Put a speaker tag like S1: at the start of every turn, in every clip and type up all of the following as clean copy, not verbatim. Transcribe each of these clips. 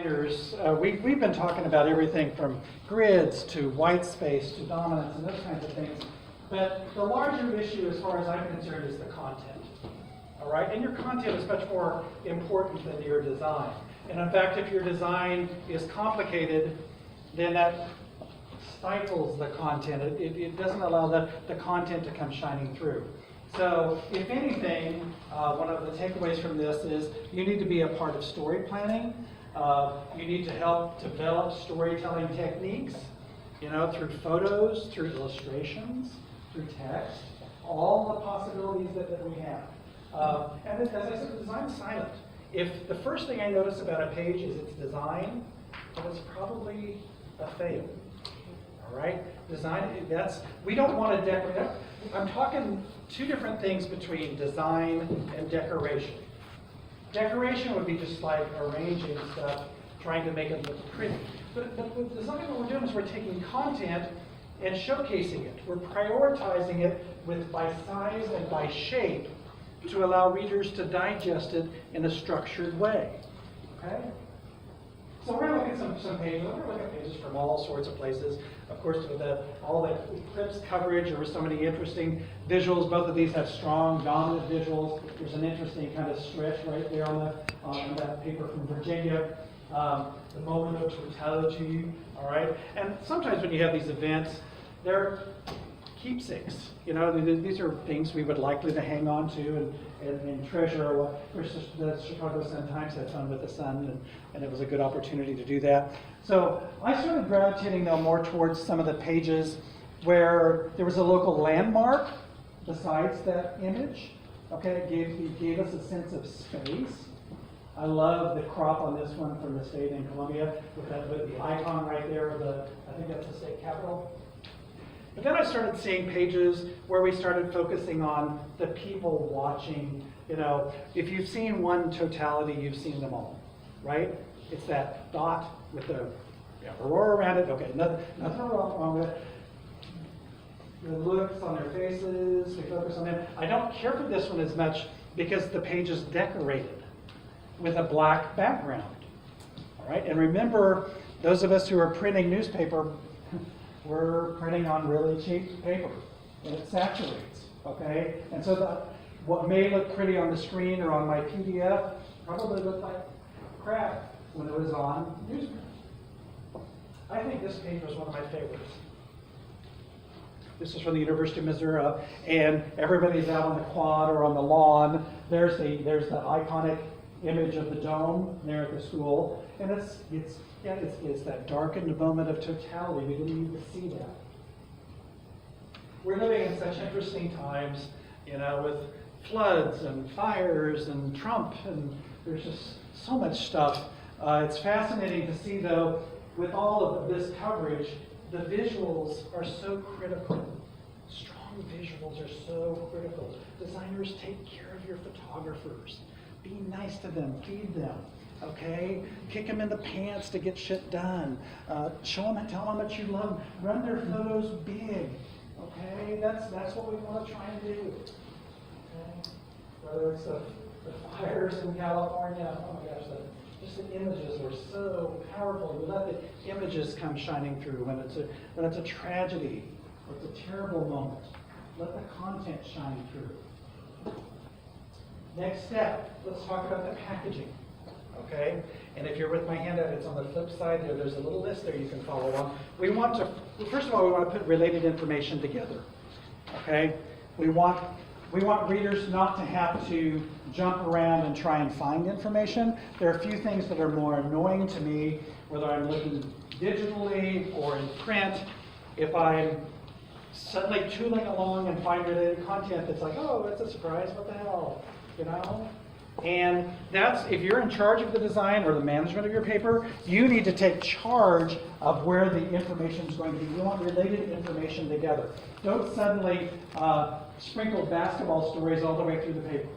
S1: designers, we've been talking about everything from grids to white space to dominance and those kinds of things. But the larger issue, as far as I'm concerned, is the content. All right, and your content is much more important than your design. And in fact, if your design is complicated, then that stifles the content. It doesn't allow the content to come shining through. So if anything, one of the takeaways from this is you need to be a part of story planning. You need to help develop storytelling techniques, through photos, through illustrations, through text, all the possibilities that we have. And as I said, the design's silent. If the first thing I notice about a page is its design, then it's probably a fail. All right? Design, we don't want to decorate. I'm talking two different things between design and decoration. Decoration would be just like arranging stuff, trying to make it look pretty. But with design, what we're doing is we're taking content and showcasing it. We're prioritizing it by size and by shape to allow readers to digest it in a structured way. Okay? So we're going to look at some pages. We're going to look at pages from all sorts of places. Of course, with all the eclipse coverage, there were so many interesting visuals. Both of these have strong, dominant visuals. There's an interesting kind of stretch right there on that paper from Virginia. The moment of totality, all right? And sometimes when you have these events, they're keepsakes. These are things we would likely to hang on to and treasure. Of course, the Chicago Sun-Times had fun with the sun, and it was a good opportunity to do that. So I started gravitating, though, more towards some of the pages where there was a local landmark besides that image. Okay, it gave us a sense of space. I love the crop on this one from the state in Columbia with the icon right there of I think that's the state capitol. But then I started seeing pages where we started focusing on the people watching. If you've seen one totality, you've seen them all, right? It's that dot with the aurora around it. Okay, nothing wrong with it. The looks on their faces, we focus on them. I don't care for this one as much because the page is decorated with a black background. All right, and remember, those of us who are printing newspaper, we're printing on really cheap paper, and it saturates, okay? And so what may look pretty on the screen or on my PDF probably looked like crap when it was on newsprint. I think this page was one of my favorites. This is from the University of Missouri, and everybody's out on the quad or on the lawn. There's the iconic image of the dome there at the school, and it's that darkened moment of totality. We didn't need to see that. We're living in such interesting times, with floods and fires and Trump, and there's just so much stuff. It's fascinating to see, though, with all of this coverage, the visuals are so critical. Strong visuals are so critical. Designers, take care of your photographers. Be nice to them, feed them, okay? Kick them in the pants to get shit done. Show them and tell them how much you love them. Run their photos big, okay? That's what we want to try and do, okay? Whether it's the fires in California, oh my gosh, just the images were so powerful. You let the images come shining through when it's a tragedy or it's a terrible moment. Let the content shine through. Next step, let's talk about the packaging, okay? And if you're with my handout, it's on the flip side there. There's a little list there you can follow along. First of all, we want to put related information together, okay? We want readers not to have to jump around and try and find information. There are a few things that are more annoying to me, whether I'm looking digitally or in print. If I'm suddenly tooling along and find related content that's like, oh, that's a surprise, what the hell? And if you're in charge of the design or the management of your paper, you need to take charge of where the information is going to be. You want related information together. Don't suddenly sprinkle basketball stories all the way through the paper.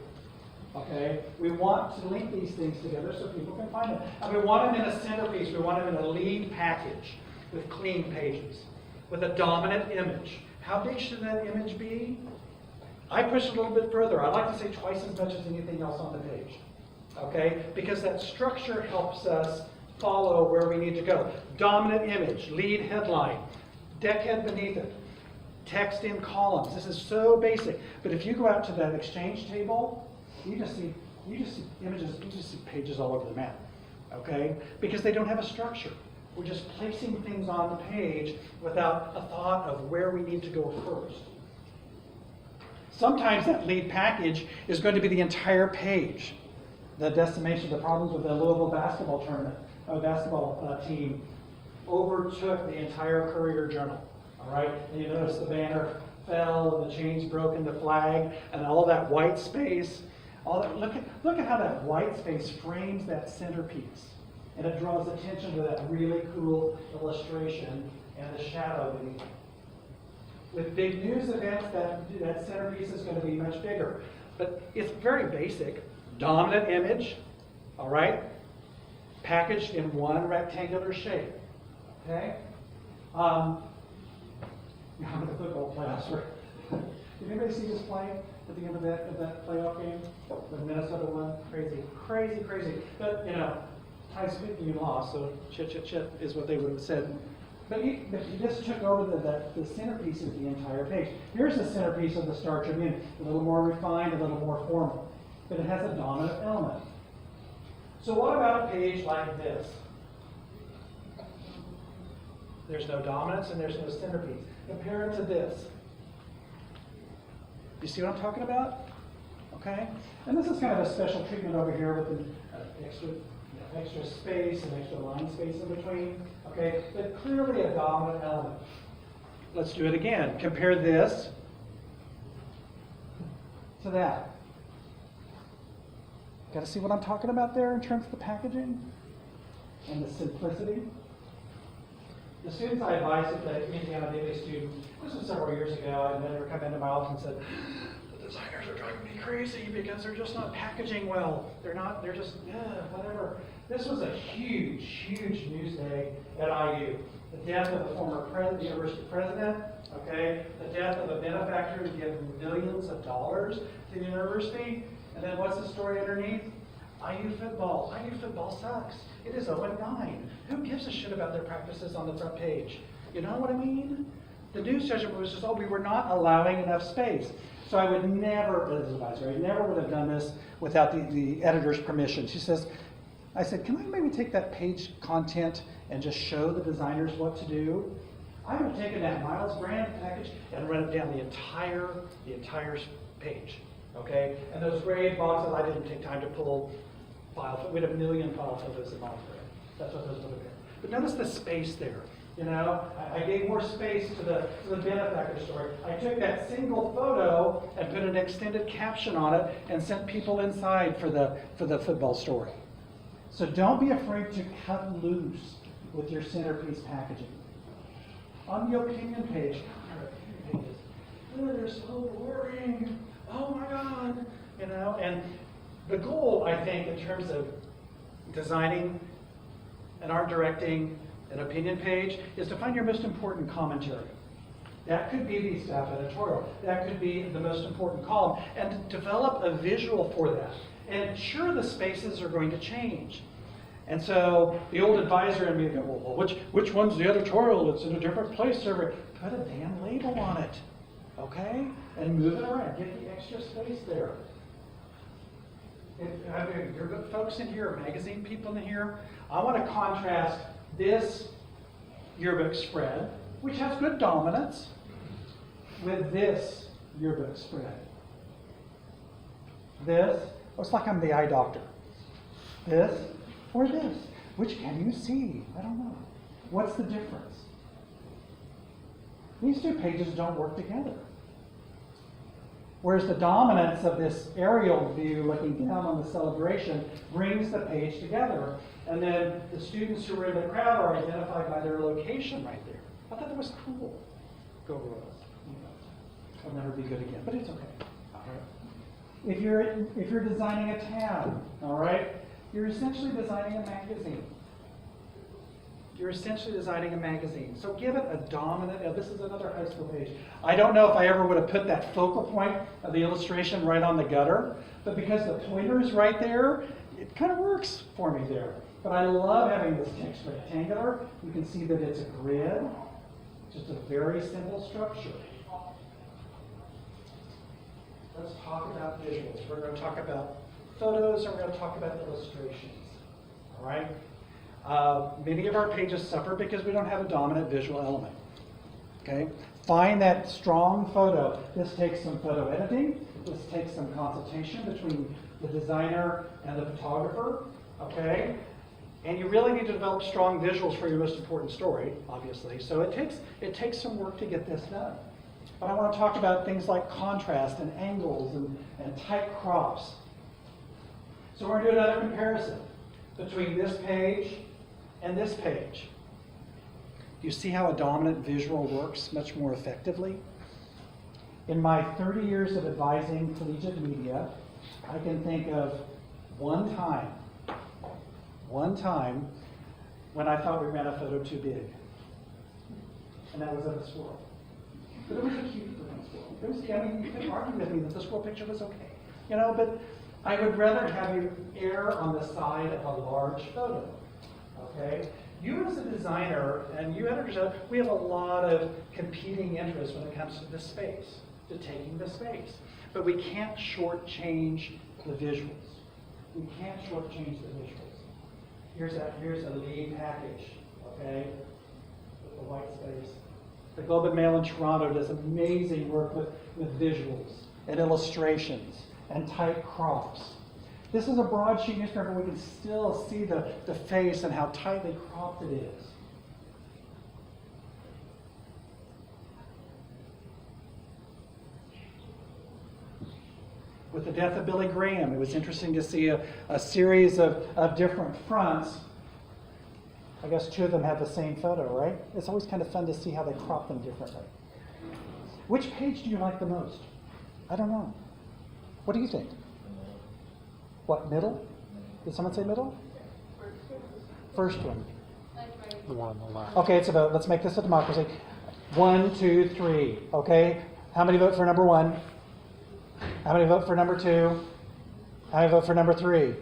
S1: Okay? We want to link these things together so people can find them. And we want them in a centerpiece. We want them in a lead package with clean pages, with a dominant image. How big should that image be? I push it a little bit further. I like to say twice as much as anything else on the page, okay? Because that structure helps us follow where we need to go. Dominant image, lead headline, deckhead beneath it, text in columns. This is so basic. But if you go out to that exchange table, you just see images, you just see pages all over the map, okay? Because they don't have a structure. We're just placing things on the page without a thought of where we need to go first. Sometimes that lead package is going to be the entire page. The decimation, the problems with the Louisville basketball tournament, basketball team overtook the entire Courier Journal. All right, and you notice the banner fell, and the chains broke in the flag, and all that white space. All that. Look at how that white space frames that centerpiece, and it draws attention to that really cool illustration and the shadow beneath it. With big news events, that centerpiece is going to be much bigger. But it's very basic. Dominant image, all right? Packaged in one rectangular shape, okay? I'm going to football playoffs. Did anybody see this play at the end of that playoff game? The Minnesota won? Crazy. But, you know, ties 50 lost, so chit is what they would have said. But he just took over the centerpiece of the entire page. Here's the centerpiece of the Star Tribune, a little more refined, a little more formal. But it has a dominant element. So what about a page like this? There's no dominance and there's no centerpiece. Compare it to this. You see what I'm talking about? Okay? And this is kind of a special treatment over here with an extra space and extra line space in between. Okay? But clearly a dominant element. Let's do it again. Compare this to that. Got to see what I'm talking about there in terms of the packaging and the simplicity? The students I advised at the Indiana Daily student, this was several years ago, and they were come into my office and said, the designers are driving me crazy because they're just not packaging well. They're just, whatever. This was a huge news day at IU. The death of the former university president, okay? The death of a benefactor who gave millions of dollars to the university. And then what's the story underneath? IU football. IU football sucks. It is 0-9. Who gives a shit about their practices on the front page? You know what I mean? The news judgment was just, we were not allowing enough space. So I would never, as an advisor, I never would have done this without the editor's permission. I said, can I maybe take that page content and just show the designers what to do? I would have taken that Miles brand package and run it down the entire page. Okay, and those gray boxes, I didn't take time to pull file. We had 1 million file photos in Miles brand. That's what those would have been. But notice the space there. You know, I gave more space to the benefactor story. I took that single photo and put an extended caption on it and sent people inside for the football story. So don't be afraid to cut loose with your centerpiece packaging. On the opinion page, they're so boring. Oh my God, you know, and the goal, I think, in terms of designing an art directing an opinion page is to find your most important commentary. That could be the staff editorial. That could be the most important column, and to develop a visual for that. And sure, the spaces are going to change. And so the old advisor in me go, well, which one's the editorial? It's in a different place. Put a damn label on it. Okay? And move it around. Get the extra space there. You're good folks in here, magazine people in here. I want to contrast this yearbook spread, which has good dominance, with this yearbook spread. This, it's like I'm the eye doctor. This or this. Which can you see? I don't know. What's the difference? These two pages don't work together. Whereas the dominance of this aerial view looking down on the celebration brings the page together. And then the students who were in the crowd are identified by their location right there. I thought that was cool. Go Royals. I'll never be good again, but it's okay. All right. If you're designing a tab, all right, you're essentially designing a magazine. You're essentially designing a magazine. So give it a dominant, this is another high school page. I don't know if I ever would have put that focal point of the illustration right on the gutter, but because the pointer is right there, it kind of works for me there. But I love having this text rectangular. You can see that it's a grid, just a very simple structure. Let's talk about visuals. We're going to talk about photos, and we're going to talk about illustrations. All right? Many of our pages suffer because we don't have a dominant visual element. Okay? Find that strong photo. This takes some photo editing. This takes some consultation between the designer and the photographer. Okay? And you really need to develop strong visuals for your most important story, obviously. So it takes some work to get this done. But I want to talk about things like contrast and angles and tight crops. So we're going to do another comparison between this page and this page. Do you see how a dominant visual works much more effectively? In my 30 years of advising collegiate media, I can think of one time when I thought we ran a photo too big. And that was of a squirrel. But it was a cute little squirrel. It was, I mean, you could argue with me that the squirrel picture was okay. You know, but I would rather have you err on the side of a large photo. Okay? You as a designer and you editors, we have a lot of competing interests when it comes to the space, to taking the space. But we can't shortchange the visuals. We can't shortchange the visuals. Here's a lead package, okay, with the white space. The Globe and Mail in Toronto does amazing work with visuals and illustrations and tight crops. This is a broadsheet newspaper. We can still see the face and how tightly cropped it is. With the death of Billy Graham, it was interesting to see a series of different fronts. I guess two of them have the same photo, right? It's always kind of fun to see how they crop them differently. Which page do you like the most? I don't know. What do you think? What, middle? Did someone say middle? First one.
S2: The one on the left.
S1: Okay, it's a vote. Let's make this a democracy. 1, 2, 3. Okay. How many vote for number 1? How many vote for number 2? How many vote for number 3?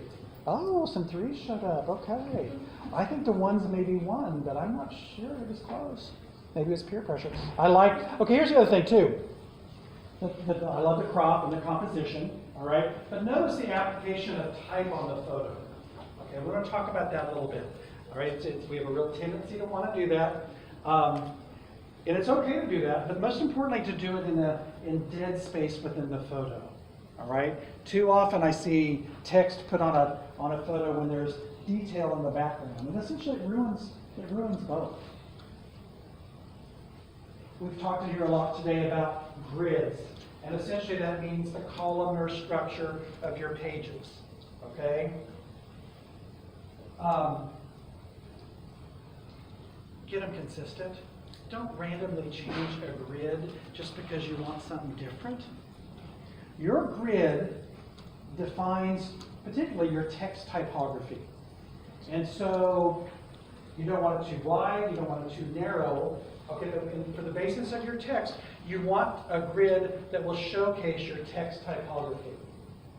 S1: Oh, some 3s showed up. Okay. I think the 1s maybe won, but I'm not sure. It was close. Maybe it was peer pressure. Okay, here's the other thing too. I love the crop and the composition, all right? But notice the application of type on the photo. Okay, we're going to talk about that a little bit. All right, we have a real tendency to want to do that. And it's okay to do that, but most importantly to do it in dead space within the photo. All right? Too often I see text put on a photo when there's detail in the background, and essentially it ruins both. We've talked here a lot today about grids, and essentially that means the columnar structure of your pages. Okay? Get them consistent. Don't randomly change a grid just because you want something different. Your grid defines particularly your text typography. And so you don't want it too wide, you don't want it too narrow. Okay, for the basis of your text, you want a grid that will showcase your text typography.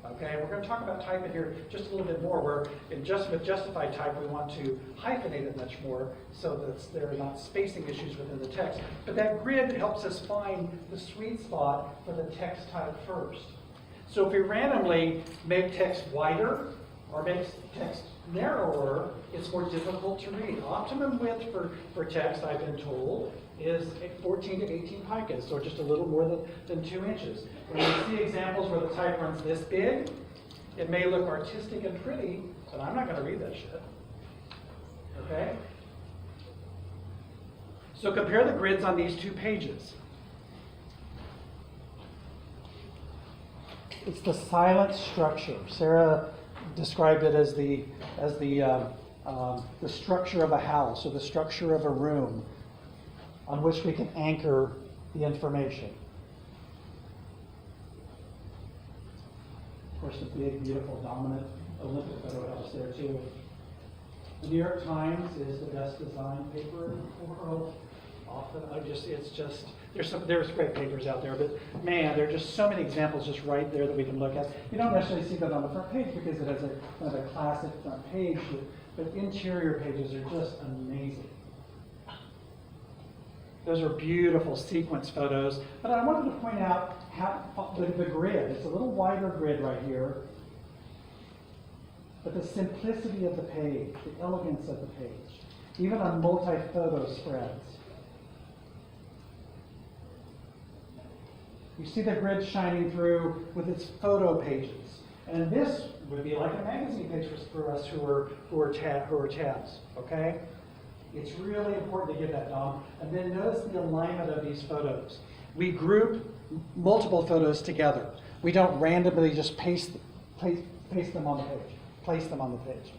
S1: Okay, we're going to talk about type in here just a little bit more, where with justified type we want to hyphenate it much more so that there are not spacing issues within the text. But that grid helps us find the sweet spot for the text type first. So if we randomly make text wider or make text narrower, it's more difficult to read. Optimum width for text, I've been told, is 14 to 18 picas, so just a little more than 2 inches. When you see examples where the type runs this big, it may look artistic and pretty, but I'm not going to read that shit. Okay? So compare the grids on these 2 pages. It's the silent structure. Sarah described it as the structure of a house or the structure of a room on which we can anchor the information. Of course, the big, beautiful, dominant Olympic photo helps there too. The New York Times is the best designed paper in the world. Often, there's great papers out there, but man, there are just so many examples just right there that we can look at. You don't necessarily see that on the front page because it has a kind of a classic front page but interior pages are just amazing. Those are beautiful sequence photos, but I wanted to point out how the grid. It's a little wider grid right here, but the simplicity of the page, the elegance of the page, even on multi-photo spreads. You see the grid shining through with its photo pages. And this would be like a magazine page for us who are tabs, okay? It's really important to get that down. And then notice the alignment of these photos. We group multiple photos together. We don't randomly just paste them on the page, place them on the page.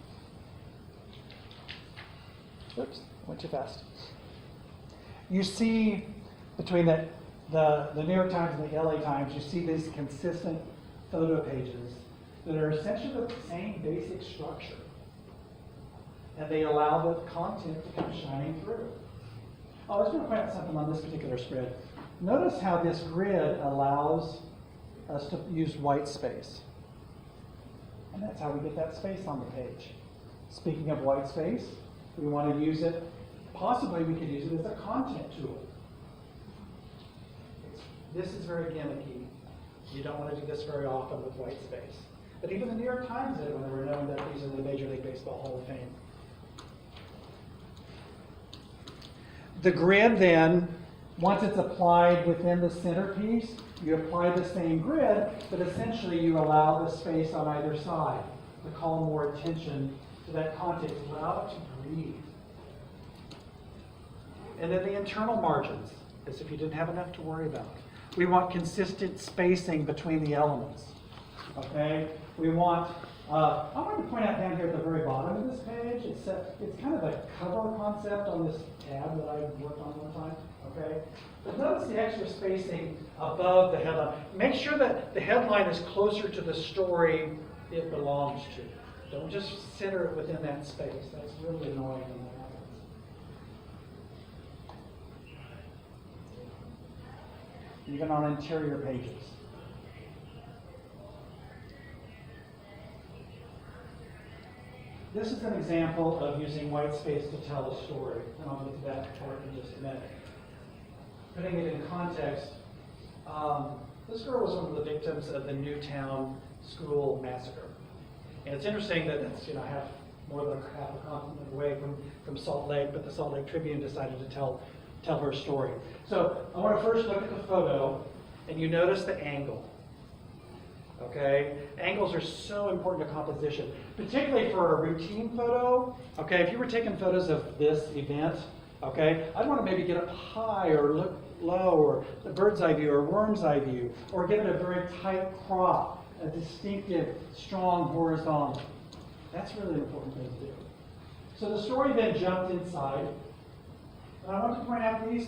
S1: Oops, went too fast. You see between the New York Times and the LA Times, you see these consistent photo pages that are essentially the same basic structure. And they allow the content to come shining through. Oh, I was going to point out something on this particular spread. Notice how this grid allows us to use white space. And that's how we get that space on the page. Speaking of white space, we want to use it, possibly we could use it as a content tool. This is very gimmicky. You don't want to do this very often with white space. But even the New York Times did it when they were known that these are the Major League Baseball Hall of Fame. The grid then, once it's applied within the centerpiece, you apply the same grid, but essentially you allow the space on either side to call more attention to that content, allow it to breathe. And then the internal margins, as if you didn't have enough to worry about. We want consistent spacing between the elements, okay? We want, I want to point out down here at the very bottom of this page, it's kind of a cover concept on this tab that I worked on one time, okay? But notice the extra spacing above the headline. Make sure that the headline is closer to the story it belongs to. Don't just center it within that space. That's really annoying when that happens. Even on interior pages. This is an example of using white space to tell a story, and I'll get to that part in just a minute. Putting it in context, this girl was one of the victims of the Newtown school massacre. And it's interesting that it's more than half a continent away from Salt Lake, but the Salt Lake Tribune decided to tell her story. So I want to first look at the photo, and you notice the angle. Okay, angles are so important to composition, particularly for a routine photo. Okay, if you were taking photos of this event, okay, I'd want to maybe get up high or look low, or a bird's eye view or worm's eye view, or give it a very tight crop, a distinctive, strong horizontal. That's really an important thing to do. So the story then jumped inside, and I want to point out these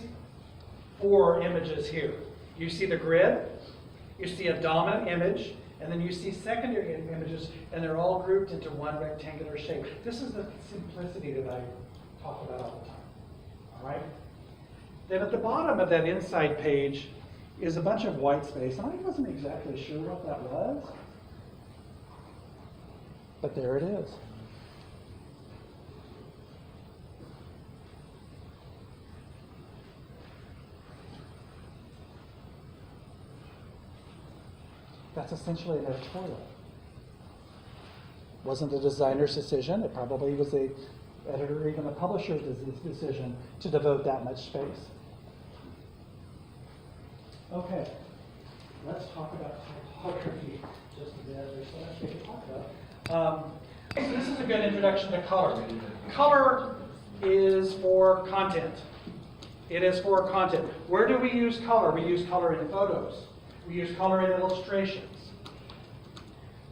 S1: 4 images here. You see the grid, you see a dominant image, and then you see secondary images, and they're all grouped into one rectangular shape. This is the simplicity that I talk about all the time. All right? Then at the bottom of that inside page is a bunch of white space, and I wasn't exactly sure what that was, but there it is. That's essentially an editorial. Wasn't the designer's decision. It probably was the editor or even the publisher's decision to devote that much space. Okay, let's talk about typography just a bit. There's so much we can talk about. So this is a good introduction to color. Color is for content. It is for content. Where do we use color? We use color in photos. We use color in illustrations.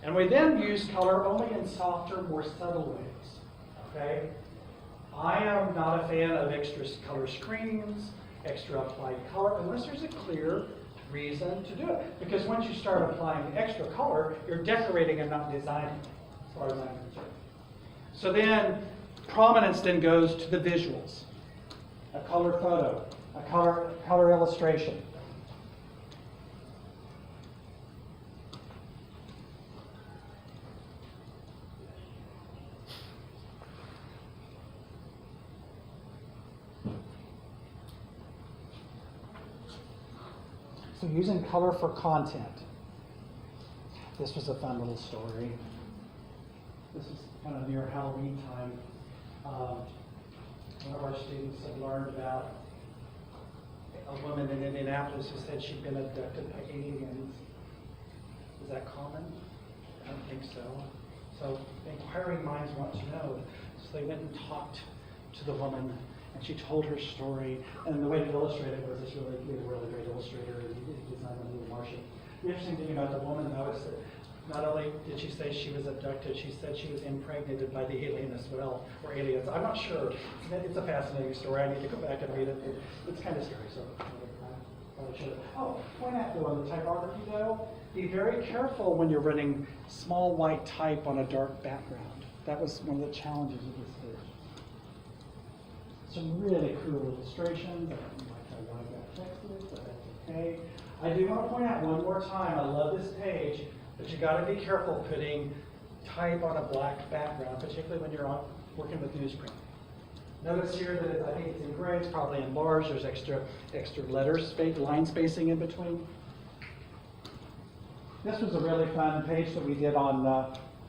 S1: And we then use color only in softer, more subtle ways. Okay? I am not a fan of extra color screens, extra applied color, unless there's a clear reason to do it. Because once you start applying extra color, you're decorating and not designing, as far as I'm concerned. So then, prominence then goes to the visuals. A color photo, a color illustration. So using color for content. This was a fun little story. This is kind of near Halloween time. One of our students had learned about a woman in Indianapolis who said she'd been abducted by aliens. Is that common? I don't think so. So inquiring minds want to know. So they went and talked to the woman, and she told her story. And the way to illustrate it was this really great illustrator, and he designed a little Martian. The interesting thing about the woman, though, is that not only did she say she was abducted, she said she was impregnated by the alien as well, or aliens. I'm not sure. It's a fascinating story. I need to go back and read it. It's kind of scary, so I should. Oh, point out though on the typography though, be very careful when you're running small white type on a dark background. That was one of the challenges of this page. Some really cool illustrations. I don't like how wide that text is, but that's okay. I do want to point out one more time, I love this page, but you got to be careful putting type on a black background, particularly when you're working with newsprint. Notice here that I think it's in gray, it's probably in large, there's extra line spacing in between. This was a really fun page that we did on,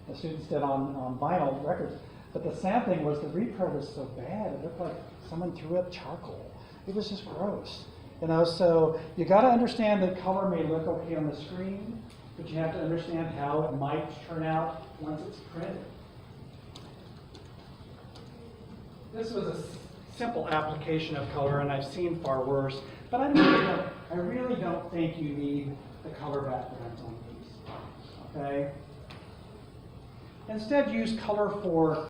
S1: the students did on vinyl records. But the sad thing was the repro was so bad, it looked like someone threw up charcoal. It was just gross. You know, so you got to understand that color may look okay on the screen, but you have to understand how it might turn out once it's printed. This was a simple application of color, and I've seen far worse, but I really don't think you need the color backgrounds on these, okay? Instead, use color for